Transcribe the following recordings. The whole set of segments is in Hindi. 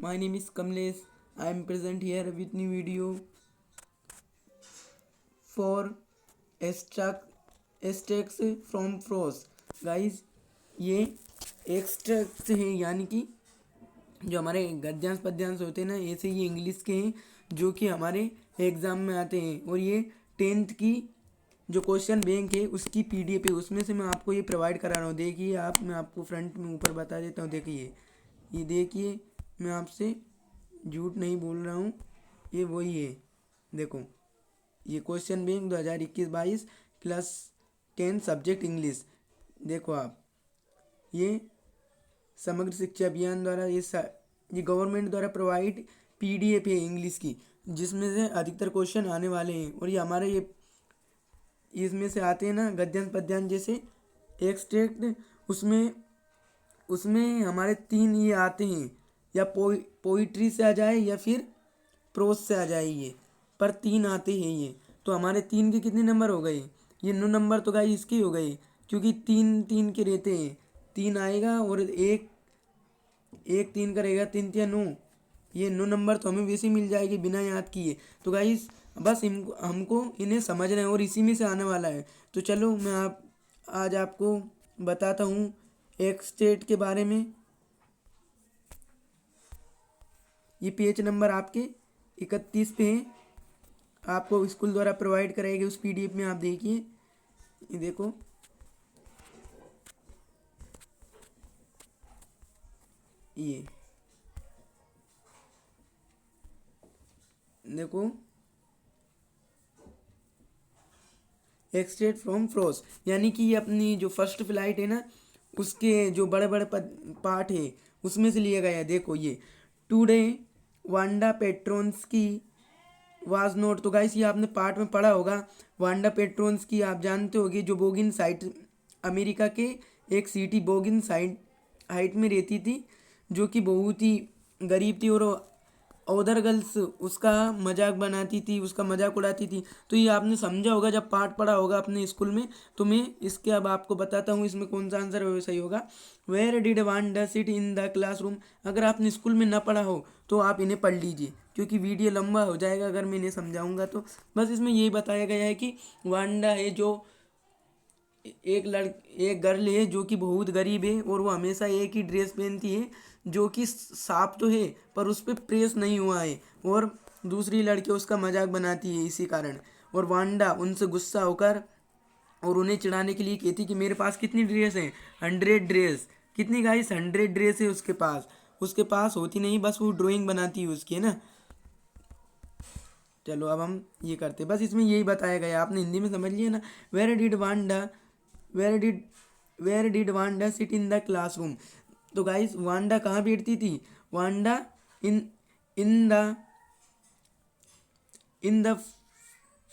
My name is Kamlesh. I am present here with new video for extracts from prose. Guys, ये एक्सट्रैक्ट्स हैं, यानी कि जो हमारे गद्यांश पद्यांश होते हैं ना, ऐसे ये इंग्लिश के हैं जो कि हमारे एग्ज़ाम में आते हैं। और ये 10th की जो क्वेश्चन बैंक है उसकी PDF है, उसमें से मैं आपको ये प्रोवाइड करा रहा हूँ। देखिए आप, मैं आपको फ्रंट में ऊपर बता देता हूँ। देखिए ये देखिए, मैं आपसे झूठ नहीं बोल रहा हूँ, ये वही है। देखो ये question bank 2021-22 class 10 subject English. देखो आप, ये समग्र शिक्षा अभियान द्वारा ये गवर्नमेंट द्वारा प्रोवाइड PDF है इंग्लिश की, जिसमें से अधिकतर क्वेश्चन आने वाले हैं। और ये हमारे ये इसमें से आते हैं ना गद्यांश पद्यांश जैसे एक्सट्रैक्ट, उसमें उसमें हमारे 3 ये आते हैं, या पोइट्री से आ जाए या फिर प्रोज से आ जाए, ये पर 3 आते हैं ये। तो हमारे 3 के कितने नंबर हो गए? ये 9 नंबर तो गाइस इसके हो गए, क्योंकि 3 के रहते हैं। 3 आएगा और एक 3 का रहेगा, 3 या 9, ये 9 नंबर तो हमें वैसे ही मिल जाएगी बिना याद किए। तो गाइस बस हमको इन्हें समझना है और इसी में से आने वाला है। तो चलो मैं आज आपको बताता हूँ एक्सट्रैक्ट के बारे में। ये पेज नंबर आपके 31 पे है, आपको स्कूल द्वारा प्रोवाइड कराएगी उस PDF में। आप देखिए, ये देखो, ये देखो एक्सट्रैक्ट फ्रॉम फ्रोज, यानी कि ये अपनी जो फर्स्ट फ्लाइट है ना, उसके जो बड़े बड़े पार्ट है उसमें से लिया गया है। देखो ये टुडे वांडा पेट्रोन्स की वाज नोट। तो गाइस ये आपने पार्ट में पढ़ा होगा। वांडा पेट्रोन्स की आप जानते होगे, जो बोगिन साइट, अमेरिका के एक सिटी बोगिन साइट हाइट में रहती थी, जो कि बहुत ही गरीब थी, और अदर गर्ल्स उसका मजाक बनाती थी, उसका मजाक उड़ाती थी। तो ये आपने समझा होगा जब पाठ पढ़ा होगा अपने स्कूल में। तो मैं इसके अब आपको बताता हूँ इसमें कौन सा आंसर सही होगा। Where did Wanda sit in the classroom. अगर आपने स्कूल में ना पढ़ा हो तो आप इन्हें पढ़ लीजिए, क्योंकि वीडियो लंबा हो जाएगा अगर मैं इन्हें समझाऊंगा। तो बस इसमें यही बताया गया है कि वांडा है जो एक गर्ल है जो कि बहुत गरीब है, और वो हमेशा एक ही ड्रेस पहनती है जो कि साफ तो है पर उस पर प्रेस नहीं हुआ है, और दूसरी लड़की उसका मजाक बनाती है इसी कारण। और वांडा उनसे गुस्सा होकर और उन्हें चिढ़ाने के लिए कहती कि मेरे पास कितनी ड्रेस हैं? 100 ड्रेस। कितनी गाइस? 100 ड्रेस है उसके पास। उसके पास होती नहीं, बस वो ड्राइंग बनाती है उसकी, है ना। चलो अब हम ये करते, बस इसमें यही बताया गया, आपने हिंदी में समझ लिया ना। Where did Wanda where did where did Wanda sit in the classroom. तो गाइस वांडा कहाँ बैठती थी? Wanda in in the in the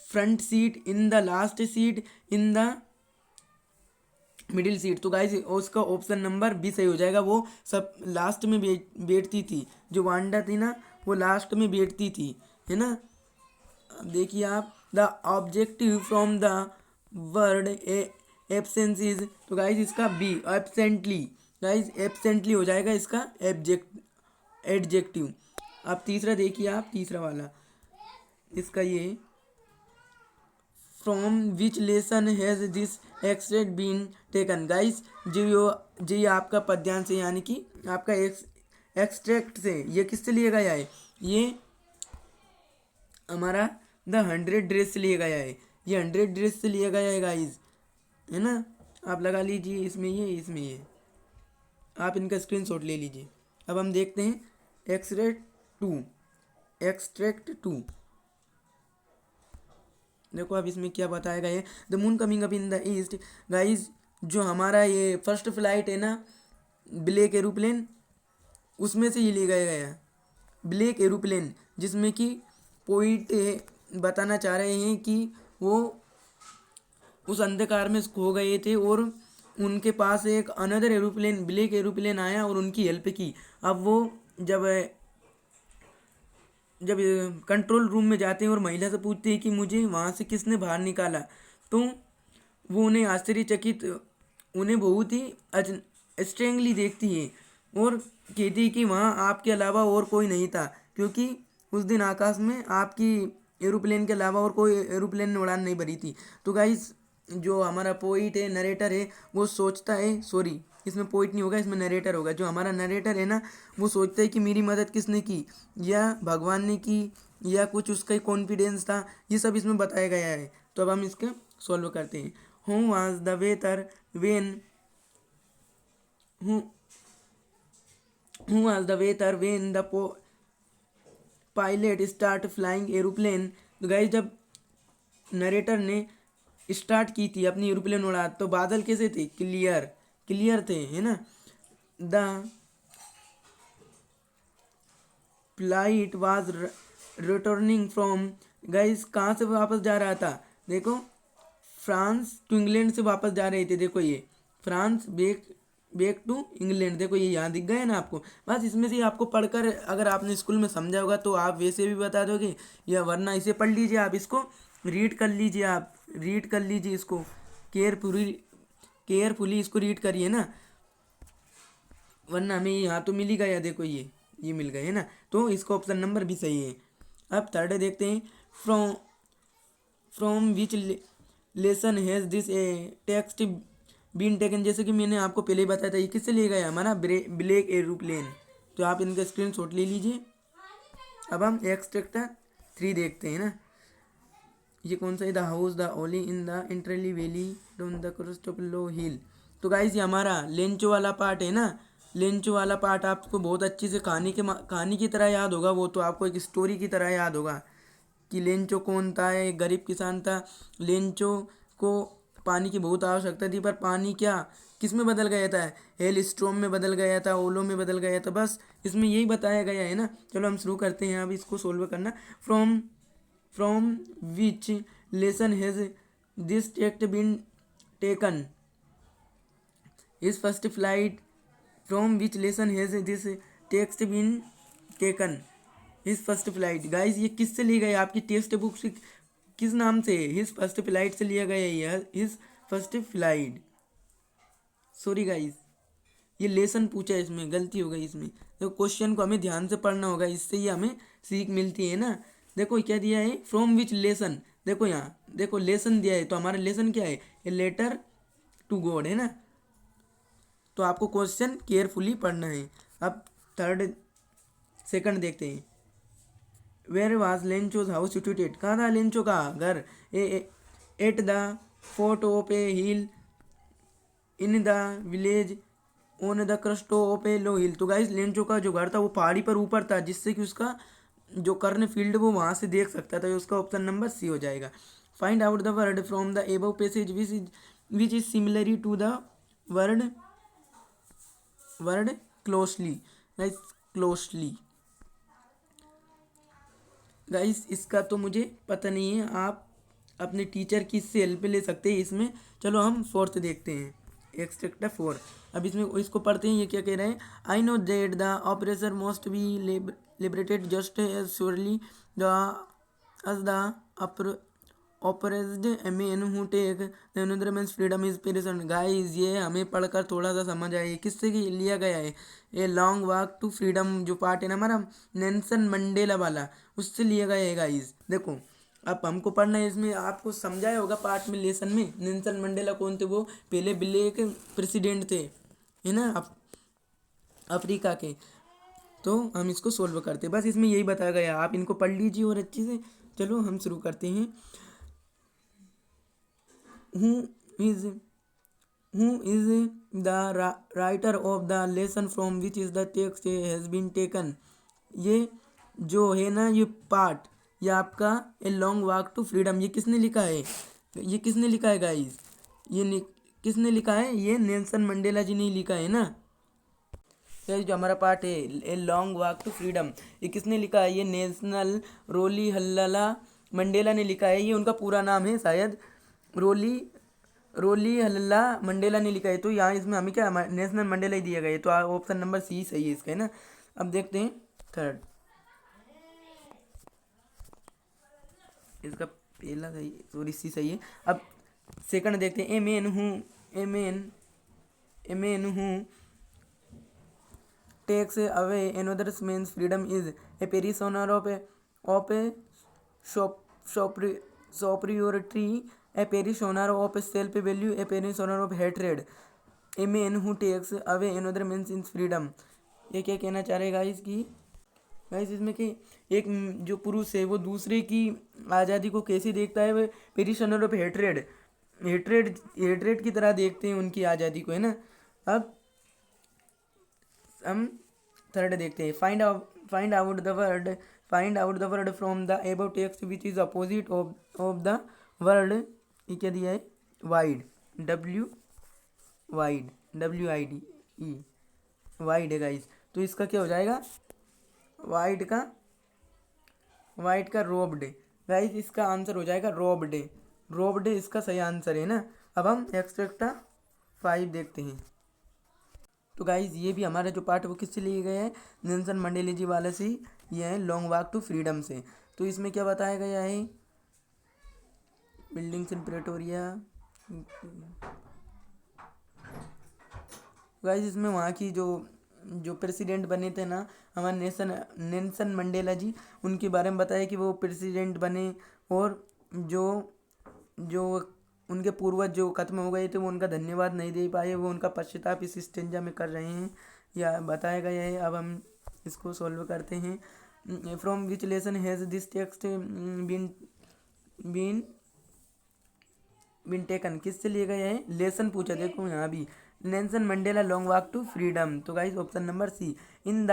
front seat, in the last seat, in the middle seat. तो गाइस उसका ऑप्शन नंबर बी सही हो जाएगा। वो सब लास्ट में बैठती थी, जो वांडा थी ना वो लास्ट में बैठती थी, है ना। अब देखिए आप, the objective from the word absence is. तो गाइस इसका बी एब्सेंटली, गाइस एब्सेंटली हो जाएगा इसका एडजेक्टिव। अब तीसरा देखिए आप, तीसरा वाला इसका ये, from which lesson has this extract been taken. Guys जो आपका पद्यांश है, यानी कि आपका एक्सट्रैक्ट से ये किससे लिया गया है? ये हमारा द 100 ड्रेस से लिया गया है। ये 100 ड्रेस से लिया गया है गाइस, है ना। आप लगा लीजिए, इसमें ये, इसमें ये, आप इनका स्क्रीनशॉट ले लीजिए। अब हम देखते हैं एक्सट्रैक्ट टू। देखो अब इसमें क्या बताया गया है। The moon coming up in the east. Guys जो हमारा ये फर्स्ट फ्लाइट है ना, ब्लैक एरोप्लेन, उसमें से ये ले गया गया ब्लैक एरोप्लेन, जिसमें कि पोइट बताना चाह रहे हैं कि वो उस अंधकार में खो गए थे, और उनके पास एक अनदर एरोप्लेन, ब्लैक एरोप्लेन आया और उनकी हेल्प की। अब वो जब जब कंट्रोल रूम में जाते हैं और महिला से पूछते हैं कि मुझे वहाँ से किसने बाहर निकाला, तो वो उन्हें आश्चर्यचकित, उन्हें बहुत ही स्ट्रेंगली देखती है, और कहती कि वहाँ आपके अलावा और कोई नहीं था, क्योंकि उस दिन आकाश में आपकी एरोप्लेन के अलावा और कोई एरोप्लेन ने उड़ान नहीं भरी थी। तो गाइस जो हमारा पोइट है, नरेटर है, वो सोचता है, सॉरी इसमें पोइट नहीं होगा, इसमें नरेटर होगा। जो हमारा नरेटर है ना, वो सोचता है कि मेरी मदद किसने की, या भगवान ने की, या कुछ उसका कॉन्फिडेंस था, ये सब इसमें बताया गया है। तो अब हम इसका सॉल्व करते हैं। Who was the waiter when who was the waiter when the pilot start flying aeroplane. तो गाइस जब नरेटर ने स्टार्ट की थी अपनी एरोप्लेन उड़ा, तो बादल कैसे थे, क्लियर क्लियर थे, है ना। The flight was returning from, guys कहाँ से वापस जा रहा था, देखो फ्रांस टू इंग्लैंड से वापस जा रहे थे। देखो ये France back back to England, देखो ये यहाँ दिख गया ना आपको। बस इसमें से आपको पढ़कर अगर आपने स्कूल में समझा होगा तो आप वैसे भी बता दोगे, या वरना इसे पढ़ लीजिए, आप इसको रीड कर लीजिए, आप रीड कर लीजिए इसको केयरफुली, केयरफुली इसको रीड करिए ना, वरना हमें यहाँ तो मिल ही गया। देखो ये मिल गए है ना, तो इसका ऑप्शन नंबर भी सही है। अब थर्ड देखते हैं। From from which lesson has this a text been taken, जैसे कि मैंने आपको पहले ही बताया था, ये किससे लिया गया, हमारा ब्लैक एरोप्लेन। तो आप इनका स्क्रीनशॉट ले लीजिए। अब हम एक्सट्रैक्टर 3 देखते हैं ना, ये कौन सा है, the house the only in the entirely valley down the crest of low hill. तो गाइस ये हमारा लेंचो वाला पार्ट है ना, लेंचो वाला पार्ट आपको बहुत अच्छे से कहानी की तरह याद होगा, वो तो आपको एक स्टोरी की तरह याद होगा कि लेंचो कौन था, एक गरीब किसान था। लेंचो को पानी की बहुत आवश्यकता थी, पर पानी क्या किस में बदल गया था, हेल स्ट्रोम में बदल गया था, ओलो में बदल गया था। बस इसमें यही बताया गया है ना। चलो हम शुरू करते हैं अब इसको सोल्व करना। From from which lesson has this text been taken his first flight, from which lesson has this text been taken his first flight. Guys ये किससे ली गई, आपकी टेक्स्ट बुक से किस नाम से, हिज फर्स्ट फ्लाइट से लिया गया है, यह his first flight. Sorry guys ये लेसन पूछा है, इसमें गलती हो गई इसमें। तो क्वेश्चन को हमें ध्यान से पढ़ना होगा, इससे ही हमें सीख मिलती है ना। देखो क्या दिया है, फ्रॉम विच लेसन, देखो यहाँ देखो लेसन दिया है, तो हमारा लेसन क्या है, ए लेटर टू गॉड, है ना। तो आपको क्वेश्चन केयरफुली पढ़ना है। अब थर्ड सेकंड देखते हैं। Where was Lencho's house situated, कहाँ था लेंचो का घर, at the fort of a hill in the village on the crest of a low hill. तो गाइस लेंचो का जो घर था वो पहाड़ी पर ऊपर था, जिससे कि उसका जो कर्न फील्ड वो वहाँ से देख सकता था। उसका ऑप्शन नंबर सी हो जाएगा। Find out the word from the above passage which is similar to the word word closely. Guys closely, guys इसका तो मुझे पता नहीं है, आप अपने टीचर की इससे हेल्प ले सकते हैं इसमें। चलो हम फोर्थ देखते हैं, एक्सट्रैक्टर 4। अब इसमें इसको पढ़ते हैं, ये क्या कह रहे हैं। I know that the operation must be liberated just as surely the as the oppressed men who take the another man's freedom is prison। Guys ये हमें पढ़कर थोड़ा सा समझ आए किससे कि लिया गया है, ये लॉन्ग वॉक टू फ्रीडम जो पार्ट है ना हमारा नेल्सन मंडेला वाला, उससे लिया गया है। गाइस देखो अब हमको पढ़ना है, इसमें आपको समझाया होगा पार्ट में लेसन में, नेल्सन मंडेला कौन थे, वो पहले ब्लैक प्रेसिडेंट थे, है ना, अफ्रीका के। तो हम इसको सोल्व करते हैं, बस इसमें यही बताया गया, आप इनको पढ़ लीजिए और अच्छे से। चलो हम शुरू करते हैं। Who is who is the writer of the lesson from which is the text has been taken. ये जो है ना ये पार्ट, ये आपका a long walk to freedom, ये किसने लिखा है, ये किसने लिखा है गाइस, किसने लिखा है, ये नेल्सन मंडेला जी ने लिखा है ना। ये जो हमारा पार्ट है a long walk to freedom, ये किसने लिखा है, ये नेशनल रोली हल्ला मंडेला ने लिखा है। ये उनका पूरा नाम है शायद, रोली रोली हल्ला मंडेला ने लिखा है। तो यहाँ इसमें हमें क्या नेशनल मंडेला ही दिया गया है, तो ऑप्शन नंबर सी सही है इसका, है ना। अब देखते हैं थर्ड, इसका पहला सही, सॉरी सी सही है। अब सेकंड देखते हैं। ए मैन हूँ takes away another's man's freedom is a parishioner of a shop, superiority, a parishioner of self-value, a parishioner of hatred, a man who takes away another man's freedom। ये क्या कहना चाह रहे गाइस कि गाइस इसमें कि एक जो पुरुष है वो दूसरे की आज़ादी को कैसे देखता है, वो पेरिशनर ऑफ हेट्रेड, हेट्रेड की तरह देखते हैं उनकी आज़ादी को, है ना। अब हम थर्ड देखते हैं, find out the word from the above text which is opposite of the word. ये क्या दिया है, वाइड, WIDE, वाइड है गाइस। तो इसका क्या हो जाएगा, वाइड का रोब्ड गाइस, इसका आंसर हो जाएगा रोब्ड इसका सही आंसर है ना। अब हम एक्सट्रैक्टा 5 देखते हैं। तो गाइज ये भी हमारा जो पार्ट वो किससे लिए गया है, नेल्सन मंडेला जी वाले से ही, ये है लॉन्ग वॉक टू फ्रीडम से। तो इसमें क्या बताया गया है, बिल्डिंग्स इन प्रेटोरिया। गाइज इसमें वहाँ की जो प्रेसिडेंट बने थे ना हमारे नेल्सन मंडेला जी, उनके बारे में बताया कि वो प्रेसिडेंट बने और जो उनके पूर्वज जो खत्म हो गए थे वो उनका धन्यवाद नहीं दे पाए, वो उनका पश्चाताप इस स्टेंजा में कर रहे हैं, या बताया गया है। अब हम इसको सॉल्व करते हैं। From which lesson has this text been taken, किससे लिया गया है, लेसन पूछा, देखो यहाँ भी Nelson Mandela long walk to freedom. तो guys option number C, in the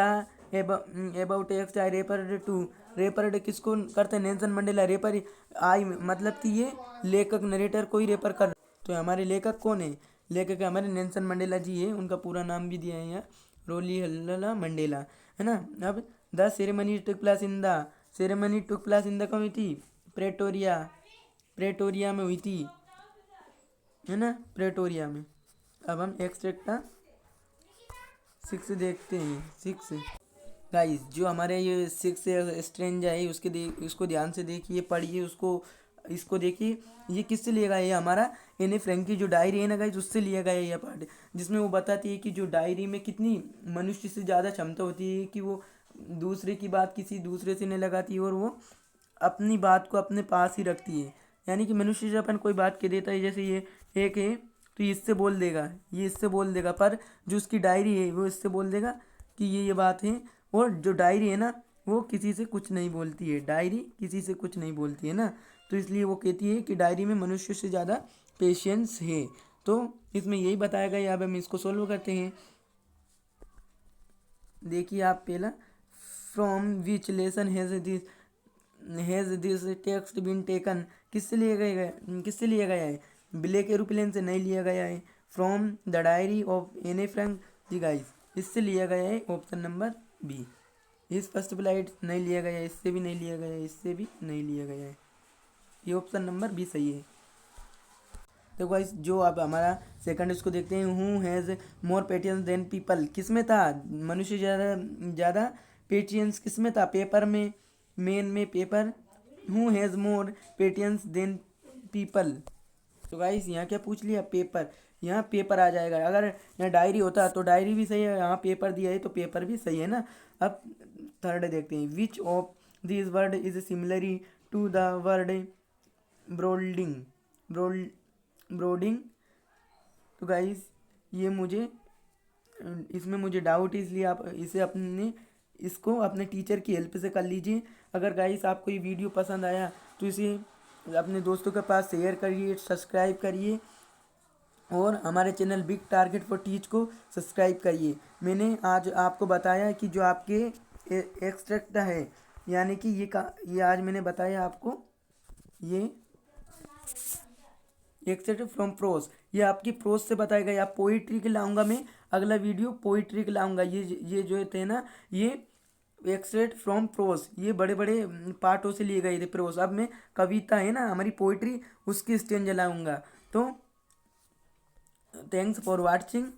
about text I referred to, referred किसको करते हैं, नेल्सन मंडेला, रेफर आई मतलब कि ये लेखक नरेटर को ही रेफर कर। तो हमारे लेखक कौन है, लेखक हमारे नेल्सन मंडेला जी है, उनका पूरा नाम भी दिया है यहाँ, रोलिहल्ला मंडेला, है ना। अब the ceremony took place in the, ceremony took place in the कहाँ हुई थी, प्रेटोरिया में हुई थी, है ना, प्रेटोरिया में। अब हम एक्सट्रैक्टा 6 देखते हैं। 6 गाइस जो हमारे ये 6 स्ट्रेंजा है उसको ध्यान से देखिए, पढ़िए इसको देखिए। ये किससे लिया गया है, हमारा एने फ्रैंक की जो डायरी है ना गाइस, उससे लिया गया है यह पार्ट, जिसमें वो बताती है कि जो डायरी में कितनी मनुष्य से ज़्यादा क्षमता होती है कि वो दूसरे की बात किसी दूसरे से नहीं लगाती और वो अपनी बात को अपने पास ही रखती है। यानी कि मनुष्य जब अपन कोई बात कह देता है, जैसे ये एक है तो ये इससे बोल देगा, पर जो उसकी डायरी है वो इससे बोल देगा कि ये बात है। और जो डायरी है ना वो किसी से कुछ नहीं बोलती है, डायरी किसी से कुछ नहीं बोलती है ना, तो इसलिए वो कहती है कि डायरी में मनुष्य से ज़्यादा पेशेंस है। तो इसमें यही बताया गया। अब हम इसको सोल्व करते हैं। देखिए आप पहला, from which lesson has this text been taken, किससे लिया गया है, ब्लैक एरोप्लेन से नहीं लिया गया है। फ्रॉम द डायरी ऑफ एने फ्रैंक जी गाइस, इससे लिया गया है ऑप्शन नंबर बी। इस फर्स्ट फ्लाइट नहीं लिया गया है, इससे भी नहीं लिया गया है, इससे भी नहीं लिया गया है, ये ऑप्शन नंबर बी सही है। तो गाइस जो अब हमारा सेकंड इसको देखते हैं, who has more patience than people, किस में था, मनुष्य ज़्यादा पेटियंस किस में था, पेपर में, मेन में paper. Who has more patience than people. तो गाइस यहाँ क्या पूछ लिया, पेपर, यहाँ पेपर आ जाएगा। अगर यहाँ डायरी होता तो डायरी भी सही है, यहाँ पेपर दिया है तो पेपर भी सही है ना। अब थर्ड देखते हैं, which of this word is similar to the word brooding. तो गाइस ये इसमें मुझे डाउट है, इसलिए आप इसको अपने टीचर की हेल्प से कर लीजिए। अगर गाइस आपको ये वीडियो पसंद आया तो इसे अपने दोस्तों के पास शेयर करिए, सब्सक्राइब करिए और हमारे channel big target for teach को सब्सक्राइब करिए। मैंने आज आपको बताया कि जो आपके एक्सट्रैक्ट है, यानी कि ये आज मैंने बताया आपको, ये एक्सट्रैक्ट फ्रॉम प्रोज, ये आपकी प्रोज से बताया गया। पोइट्री के लाऊंगा मैं, अगला वीडियो पोइट्री के लाऊंगा। ये जो थे ना, ये एक्सट्रैक्ट फ्रॉम प्रोज, ये बड़े बड़े पार्टों से लिए गए थे प्रोज। अब मैं कविता है ना हमारी पोइट्री, उसकी स्टेंज लाऊंगा। तो थैंक्स फॉर वाचिंग।